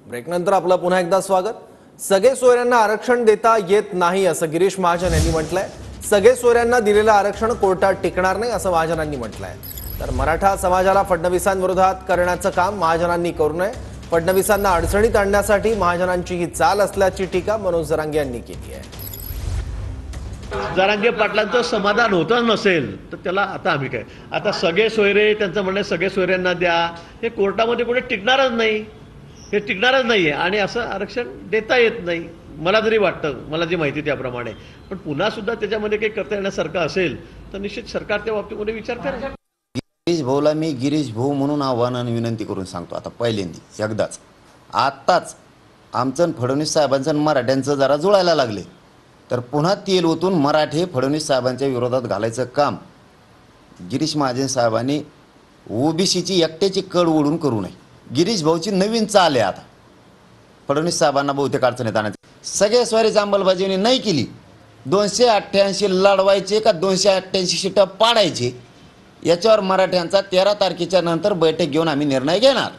ब्रेकनंतर आपलं पुन्हा एकदा स्वागत। सगळे सोयऱ्यांना आरक्षण देता येत नाही असं गिरीश महाजन यांनी म्हटलंय। सगळे सोयऱ्यांना दिलेलं आरक्षण कोर्टात टिकणार नाही असं महाजनांनी म्हटलंय। तर मराठा समाजाला फडणवीसांविरोधात करण्याचं काम महाजनांनी करू नये। फडणवीसांना अडचणीत आणण्यासाठी महाजनांची ही चाल असल्याची टीका मनोज जरांगे यांनी केली आहे। जरांगे पाटलांचं समाधान होतं नसेल तर त्याला आता आम्ही काय, आता सगळे सोयरे त्यांचं म्हणणं सगळे सोयऱ्यांना द्या, हे कोर्टामध्ये कुठे टिकणारच नाही, हे टिकणारच नाही आहे आणि असं आरक्षण देता येत नाही मला जरी वाटतं, मला जी माहिती त्याप्रमाणे। पण पुन्हा सुद्धा त्याच्यामध्ये काही करता येण्यासारखं असेल तर निश्चित सरकार त्या बाबतीमध्ये विचार करेल। गिरीश भाऊला मी गिरीश भाऊ म्हणून आव्हान आणि विनंती करून सांगतो, आता पहिल्यांदा एकदाच आत्ताच आमचं फडणवीस साहेबांचं मराठ्यांचं जरा जुळायला लागले तर पुन्हा तेल ओतून मराठे फडणवीस साहेबांच्या विरोधात घालायचं काम गिरीश महाजन साहेबांनी ओबीसीची एकट्याची कड ओढून करू नये। गिरीश भाऊची नवीन चाल आहे आता फडणवीस साहेबांना बहुतेक अडचणीत आणायची। सगळ्या स्वारीची अंमलबजावणी नाही केली, 288 लढवायचे का 288 सीटा पाडायचे याच्यावर मराठ्यांचा 13 तारखेच्या नंतर बैठक घेऊन आम्ही निर्णय घेणार।